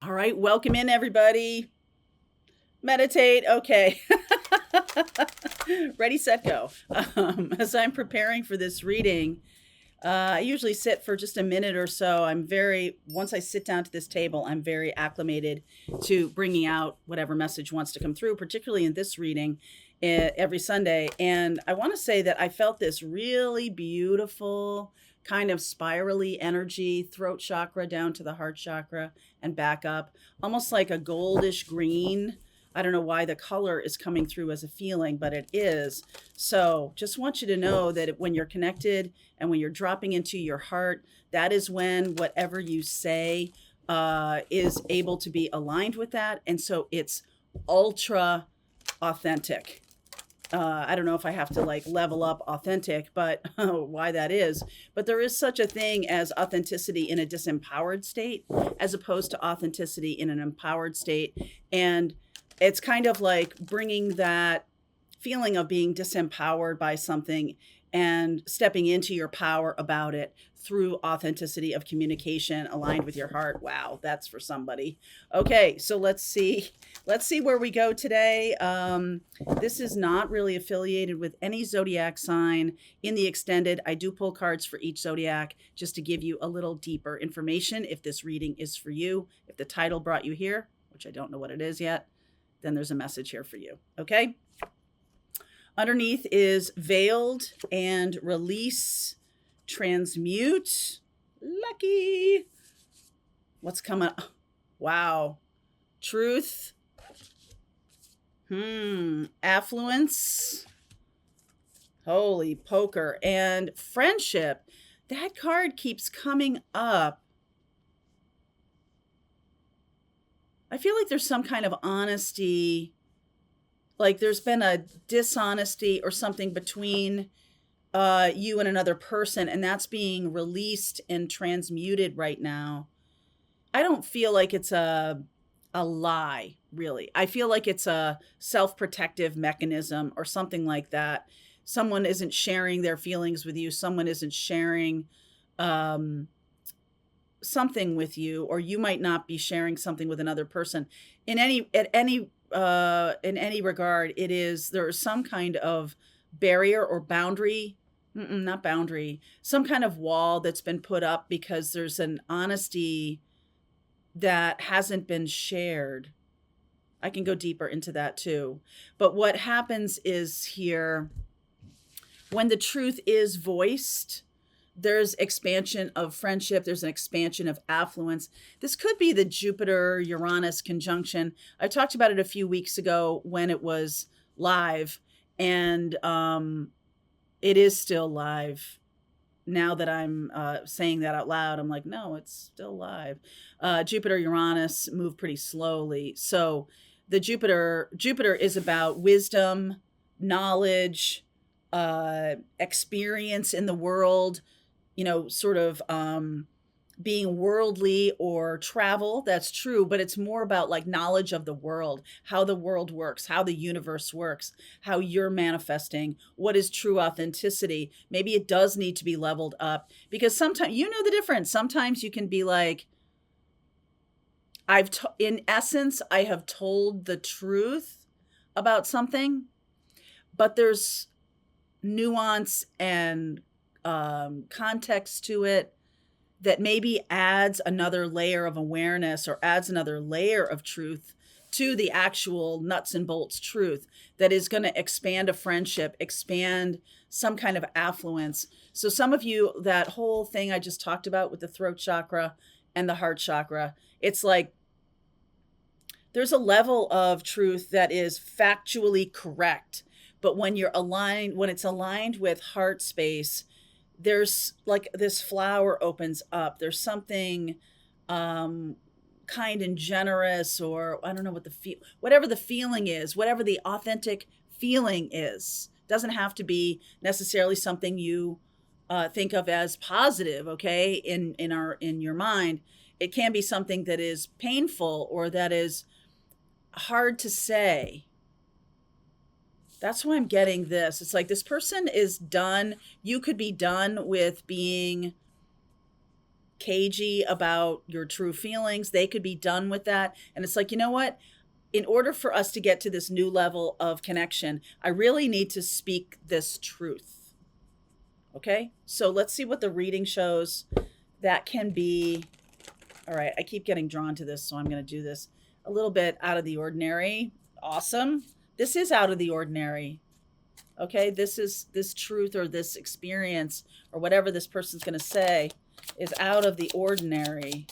All right, welcome in everybody. Meditate. Okay. Ready, set, go. As I'm preparing for this reading, I usually sit for just a minute or so. Once I sit down to this table, I'm very acclimated to bringing out whatever message wants to come through, particularly in this reading every Sunday. And I want to say that I felt this really beautiful kind of spirally energy, throat chakra down to the heart chakra and back up, almost like a goldish green. I don't know why the color is coming through as a feeling, but it is. So just want you to know that when you're connected and when you're dropping into your heart, that is when whatever you say is able to be aligned with that. And so it's ultra authentic. I don't know if I have to like level up authentic, but why that is. But there is such a thing as authenticity in a disempowered state, as opposed to authenticity in an empowered state. And it's kind of like bringing that feeling of being disempowered by something and stepping into your power about it through authenticity of communication aligned with your heart. Wow, that's for somebody. Okay, so let's see. Let's see where we go today. This is not really affiliated with any zodiac sign. In the extended, I do pull cards for each zodiac just to give you a little deeper information if this reading is for you. If the title brought you here, which I don't know what it is yet, then there's a message here for you. Okay? Underneath is veiled and release, transmute. Lucky. What's coming up? Wow. Truth. Affluence. Holy poker. And friendship. That card keeps coming up. I feel like there's some kind of honesty, like there's been a dishonesty or something between you and another person, and that's being released and transmuted right now. I don't feel like it's a lie, really. I feel like it's a self-protective mechanism or something like that. Someone isn't sharing their feelings with you. Someone isn't sharing um, something with you, or you might not be sharing something with another person. In any regard, there is some kind of barrier or boundary. Not boundary, some kind of wall that's been put up because there's an honesty that hasn't been shared. I can go deeper into that too. But what happens is here, when the truth is voiced, there's expansion of friendship, there's an expansion of affluence. This could be the Jupiter Uranus conjunction. I talked about it a few weeks ago when it was live, and it is still live. Now that I'm saying that out loud, I'm like, no, it's still live. Jupiter Uranus move pretty slowly. So the Jupiter is about wisdom, knowledge, experience in the world, sort of being worldly or travel. That's true, but it's more about like knowledge of the world, how the world works, how the universe works, how you're manifesting, what is true authenticity. Maybe it does need to be leveled up, because sometimes you know the difference. Sometimes you can be like, in essence, I have told the truth about something, but there's nuance and context to it that maybe adds another layer of awareness or adds another layer of truth to the actual nuts and bolts truth that is going to expand a friendship, expand some kind of affluence. So some of you, that whole thing I just talked about with the throat chakra and the heart chakra, it's like there's a level of truth that is factually correct. But when it's aligned with heart space, there's like this flower opens up. There's something kind and generous, or I don't know whatever the feeling is, whatever the authentic feeling is. Doesn't have to be necessarily something you think of as positive, okay, in your mind. It can be something that is painful or that is hard to say. That's why I'm getting this. It's like this person is done. You could be done with being cagey about your true feelings. They could be done with that. And it's like, you know what? In order for us to get to this new level of connection, I really need to speak this truth. Okay? So let's see what the reading shows. That can be, all right, I keep getting drawn to this, so I'm going to do this a little bit out of the ordinary. Awesome. This is out of the ordinary. Okay? This truth or this experience or whatever this person's going to say is out of the ordinary.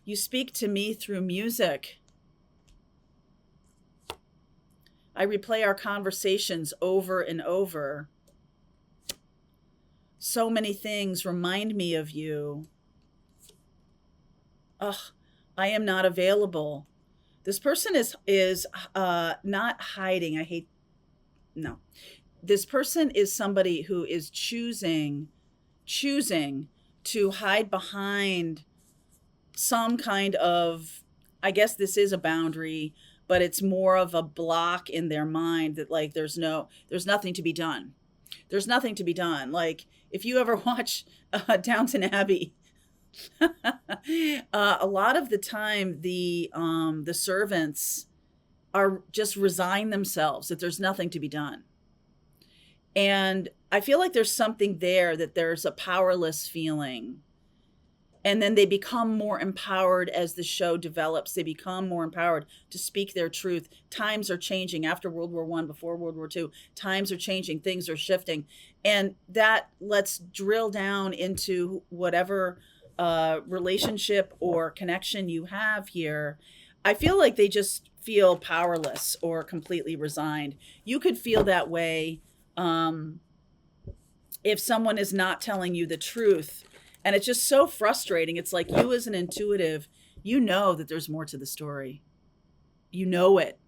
You speak to me through music. I replay our conversations over and over. So many things remind me of you. Ugh, I am not available. This person is not hiding. No. This person is somebody who is choosing to hide behind some kind of, I guess this is a boundary, but it's more of a block in their mind that like there's nothing to be done. There's nothing to be done. Like if you ever watch Downton Abbey, a lot of the time the servants are just resign themselves that there's nothing to be done. And I feel like there's something there, that there's a powerless feeling. And then they become more empowered as the show develops. They become more empowered to speak their truth. Times are changing after World War I, before World War II. Times are changing. Things are shifting. And that let's drill down into whatever relationship or connection you have here. I feel like they just feel powerless or completely resigned. You could feel that way if someone is not telling you the truth. And it's just so frustrating. It's like you as an intuitive, you know that there's more to the story. You know it.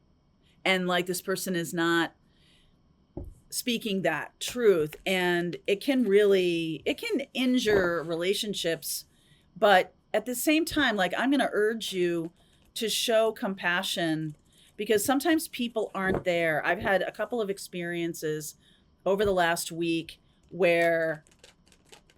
And like this person is not speaking that truth. And it can injure relationships. But at the same time, like I'm going to urge you to show compassion, because sometimes people aren't there. I've had a couple of experiences over the last week where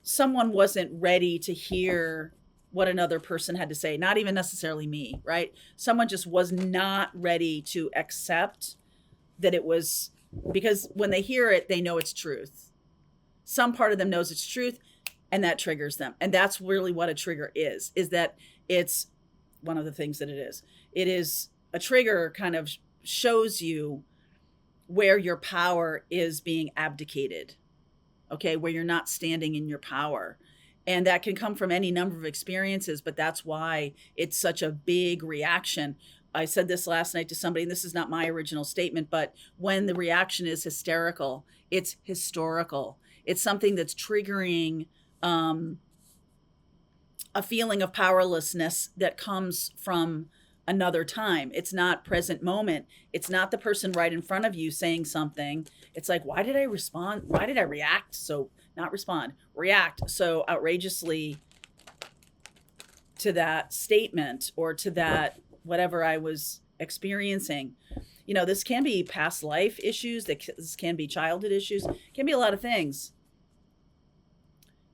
someone wasn't ready to hear what another person had to say, not even necessarily me, right? Someone just was not ready to accept that it was, because when they hear it, they know it's truth. Some part of them knows it's truth, and that triggers them. And that's really what a trigger is that it's one of the things that it is. It is a trigger kind of shows you where your power is being abdicated. Okay, where you're not standing in your power. And that can come from any number of experiences, but that's why it's such a big reaction. I said this last night to somebody, and this is not my original statement, but when the reaction is hysterical, it's historical. It's something that's triggering a feeling of powerlessness that comes from another time. It's not present moment. It's not the person right in front of you saying something. It's like, why did I respond? Why did I react so, not respond, react so outrageously to that statement or to that whatever I was experiencing? You know, this can be past life issues. This can be childhood issues. It can be a lot of things.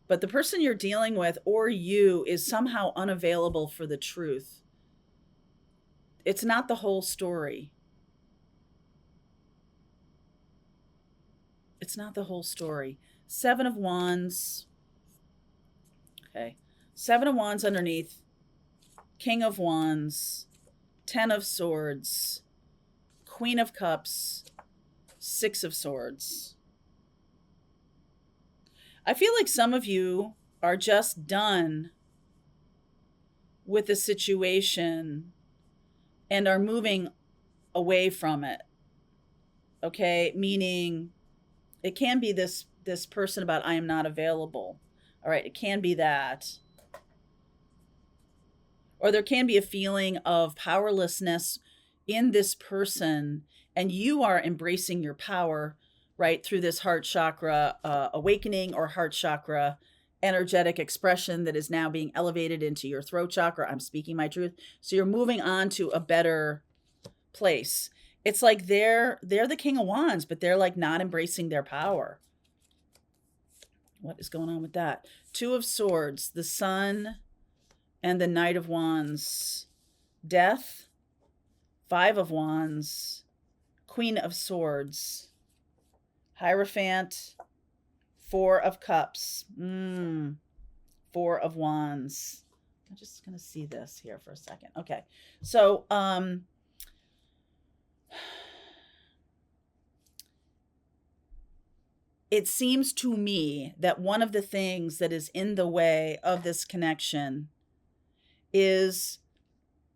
But the person you're dealing with or you is somehow unavailable for the truth. It's not the whole story. It's not the whole story. 7 of Wands. Okay. 7 of Wands underneath. King of Wands. 10 of Swords. Queen of Cups. 6 of Swords. I feel like some of you are just done with a situation and are moving away from it. Okay, meaning it can be this person about I am not available. All right, it can be that. Or there can be a feeling of powerlessness in this person, and you are embracing your power, right, through this heart chakra awakening or heart chakra energetic expression that is now being elevated into your throat chakra. I'm speaking my truth. So you're moving on to a better place. It's like they're the King of Wands, but they're like not embracing their power. What is going on with that? Two of Swords, the Sun, and the Knight of Wands. Death, Five of Wands, Queen of Swords, Hierophant, Four of Cups, Four of Wands. I'm just going to see this here for a second. Okay. So, it seems to me that one of the things that is in the way of this connection is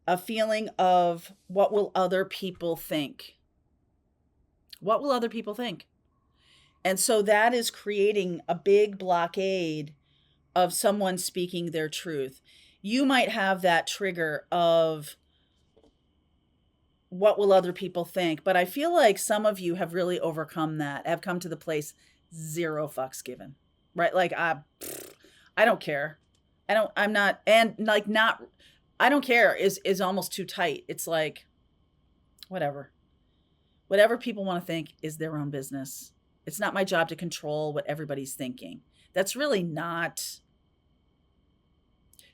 a feeling of what will other people think? What will other people think? And so that is creating a big blockade of someone speaking their truth. You might have that trigger of what will other people think, but I feel like some of you have really overcome that, have come to the place zero fucks given, right? Like I don't care. I'm not, and like not, I don't care is almost too tight. It's like, whatever people want to think is their own business. It's not my job to control what everybody's thinking. That's really not,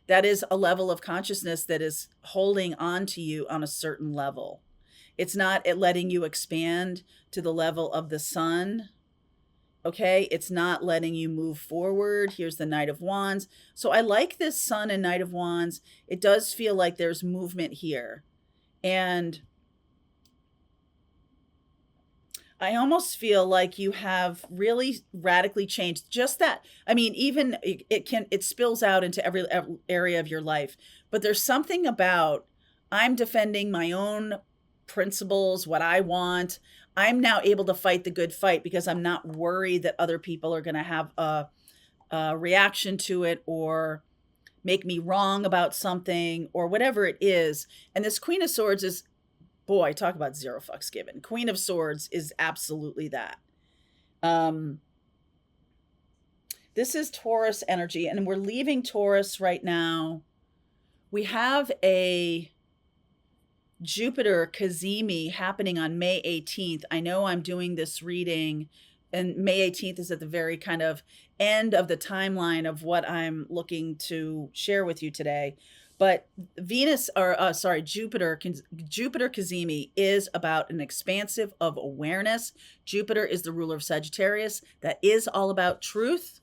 that is a level of consciousness that is holding on to you on a certain level. It's not letting you expand to the level of the sun. Okay, it's not letting you move forward. Here's the Knight of Wands. So I like this Sun and Knight of Wands. It does feel like there's movement here. And I almost feel like you have really radically changed just that. I mean, even it spills out into every area of your life, but there's something about I'm defending my own principles, what I want. I'm now able to fight the good fight because I'm not worried that other people are going to have a reaction to it or make me wrong about something or whatever it is. And this Queen of Swords is, boy, talk about zero fucks given. Queen of Swords is absolutely that. This is Taurus energy, and we're leaving Taurus right now. We have a Jupiter Cazimi happening on May 18th. I know I'm doing this reading, and May 18th is at the very kind of end of the timeline of what I'm looking to share with you today. But Jupiter Cazimi is about an expansive of awareness. Jupiter is the ruler of Sagittarius. That is all about truth.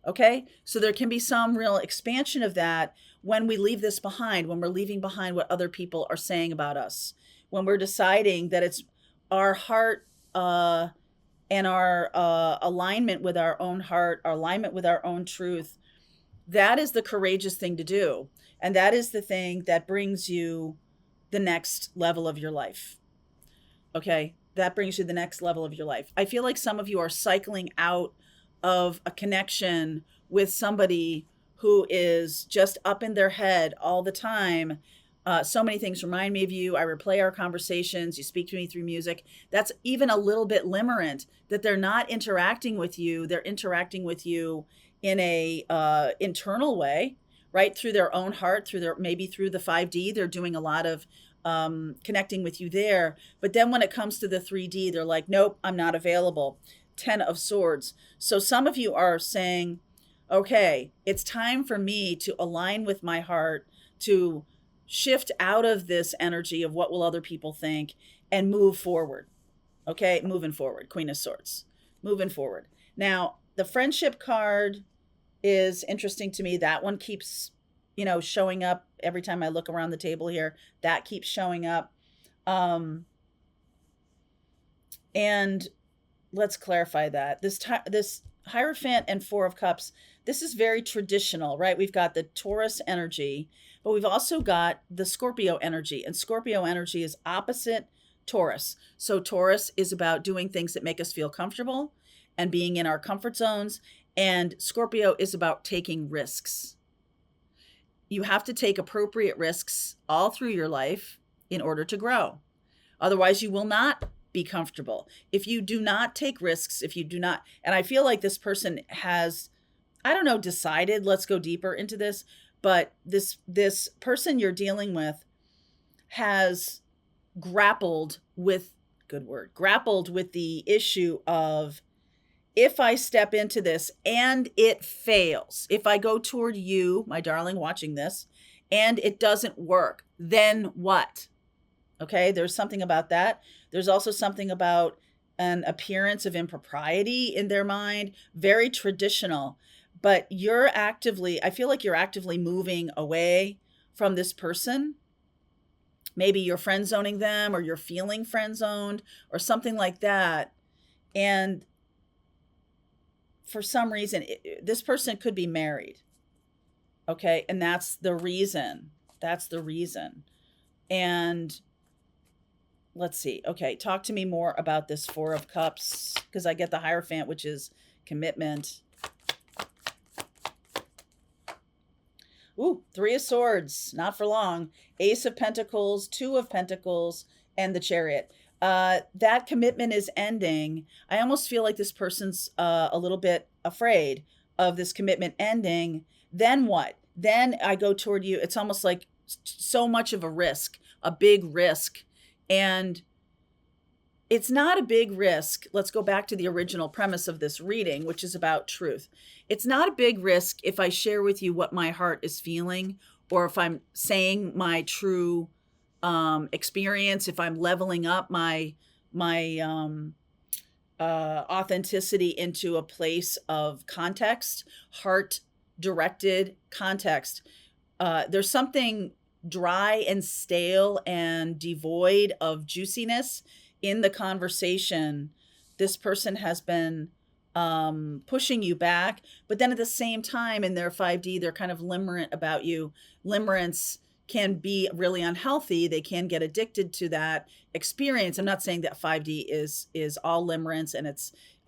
Okay, so there can be some real expansion of that when we leave this behind, when we're leaving behind what other people are saying about us, when we're deciding that it's our heart and our alignment with our own heart, our alignment with our own truth. That is the courageous thing to do. And that is the thing that brings you the next level of your life. Okay, that brings you the next level of your life. I feel like some of you are cycling out of a connection with somebody who is just up in their head all the time. So many things remind me of you. I replay our conversations. You speak to me through music. That's even a little bit limerent that they're not interacting with you. They're interacting with you in a internal way, right? Through their own heart, maybe through the 5D. They're doing a lot of connecting with you there. But then when it comes to the 3D, they're like, nope, I'm not available. 10 of Swords. So some of you are saying, okay, it's time for me to align with my heart, to shift out of this energy of what will other people think and move forward. Okay, moving forward, Queen of Swords, moving forward. Now, the friendship card is interesting to me. That one keeps, showing up every time I look around the table here. That keeps showing up. And let's clarify that. This Hierophant and Four of Cups, this is very traditional, right? We've got the Taurus energy, but we've also got the Scorpio energy. And Scorpio energy is opposite Taurus. So Taurus is about doing things that make us feel comfortable and being in our comfort zones. And Scorpio is about taking risks. You have to take appropriate risks all through your life in order to grow. Otherwise, you will not be comfortable. If you do not take risks, if you do not, and I feel like this person has, I don't know, decided, let's go deeper into this, but this person you're dealing with has grappled with the issue of if I step into this and it fails, if I go toward you, my darling, watching this, and it doesn't work, then what? Okay, there's something about that. There's also something about an appearance of impropriety in their mind, very traditional. But I feel like you're actively moving away from this person. Maybe you're friend zoning them or you're feeling friend zoned or something like that. And for some reason, this person could be married. Okay. And that's the reason. That's the reason. And let's see. Okay. Talk to me more about this Four of Cups, because I get the Hierophant, which is commitment. Ooh, Three of Swords, not for long. Ace of Pentacles, Two of Pentacles, and the Chariot. That commitment is ending. I almost feel like this person's a little bit afraid of this commitment ending. Then what? Then I go toward you. It's almost like so much of a risk, a big risk. And it's not a big risk. Let's go back to the original premise of this reading, which is about truth. It's not a big risk if I share with you what my heart is feeling, or if I'm saying my true experience, if I'm leveling up my authenticity into a place of context, heart directed context. There's something dry and stale and devoid of juiciness in the conversation. This person has been pushing you back, but then at the same time in their 5D, they're kind of limerent about you. Limerence can be really unhealthy. They can get addicted to that experience. I'm not saying that 5D is all limerence, and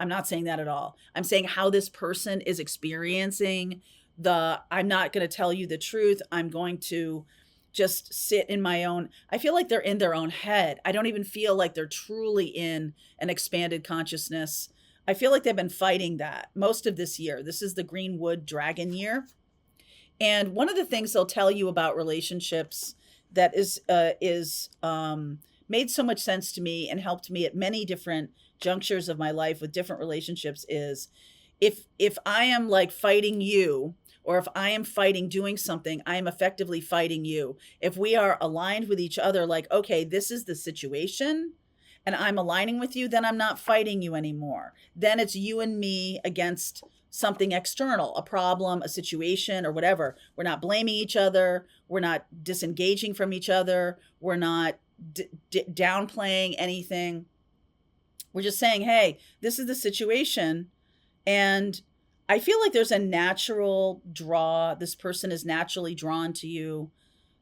I'm not saying that at all. I'm saying how this person is experiencing I'm not going to tell you the truth. I'm going to just sit in my own. I feel like they're in their own head. I don't even feel like they're truly in an expanded consciousness. I feel like they've been fighting that most of this year. This is the Greenwood Dragon year. And one of the things they'll tell you about relationships that is made so much sense to me and helped me at many different junctures of my life with different relationships is if I am like fighting you, or if I am fighting doing something, I am effectively fighting you. If we are aligned with each other, like, okay, this is the situation, and I'm aligning with you, then I'm not fighting you anymore. Then it's you and me against something external, a problem, a situation, or whatever. We're not blaming each other. We're not disengaging from each other. We're not downplaying anything. We're just saying, hey, this is the situation. And I feel like there's a natural draw. This person is naturally drawn to you.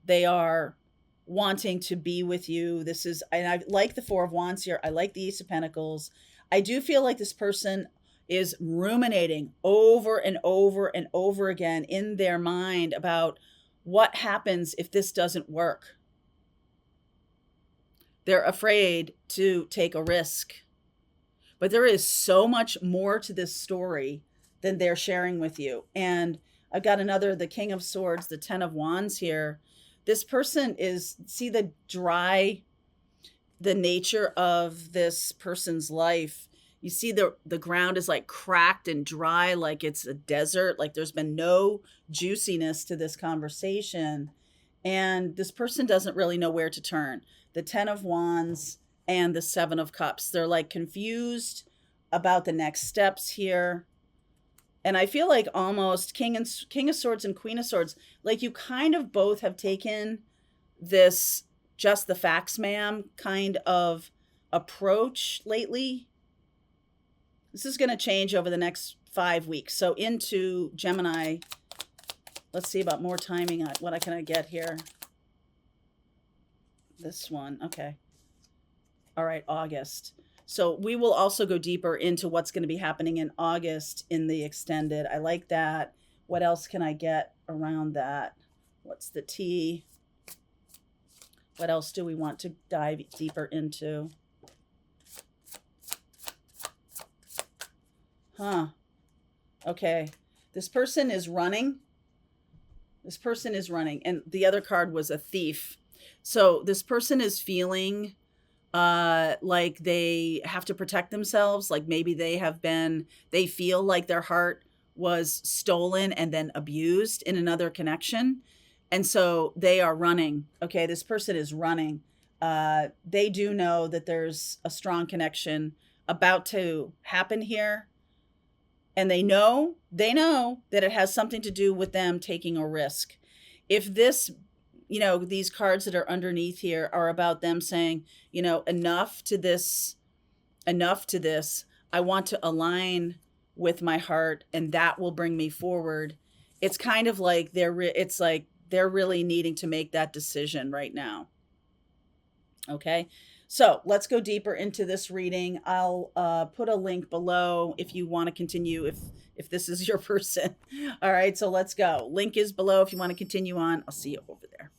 They are wanting to be with you. And I like the Four of Wands here. I like the Ace of Pentacles. I do feel like this person is ruminating over and over and over again in their mind about what happens if this doesn't work. They're afraid to take a risk. But there is so much more to this story than they're sharing with you. And I've got the King of Swords, the 10 of Wands here. This person see the nature of this person's life. You see the ground is like cracked and dry, like it's a desert, like there's been no juiciness to this conversation. And this person doesn't really know where to turn. The 10 of Wands and the 7 of Cups. They're like confused about the next steps here. And I feel like almost King of Swords and Queen of Swords, like you kind of both have taken this just the facts, ma'am, kind of approach lately. This is going to change over the next 5 weeks. So into Gemini, let's see about more timing. What can I get here? This one. Okay. All right, August. So we will also go deeper into what's going to be happening in August in the extended. I like that. What else can I get around that? What's the tea? What else do we want to dive deeper into? Okay. This person is running. And the other card was a thief. So this person is feeling like they have to protect themselves, like maybe they feel like their heart was stolen and then abused in another connection, and so they are running. Okay, this person is running. They do know that there's a strong connection about to happen here, and they know that it has something to do with them taking a risk. If this, these cards that are underneath here are about them saying, enough to this, enough to this. I want to align with my heart, and that will bring me forward. It's kind of like it's like they're really needing to make that decision right now. Okay. So let's go deeper into this reading. I'll put a link below if you want to continue, if this is your person. All right, so let's go. Link is below if you want to continue on. I'll see you over there.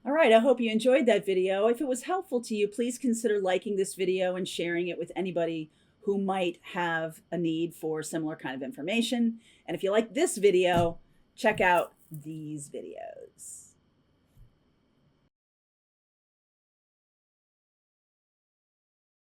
All right, I hope you enjoyed that video. If it was helpful to you, please consider liking this video and sharing it with anybody who might have a need for similar kind of information. And if you like this video, check out these videos.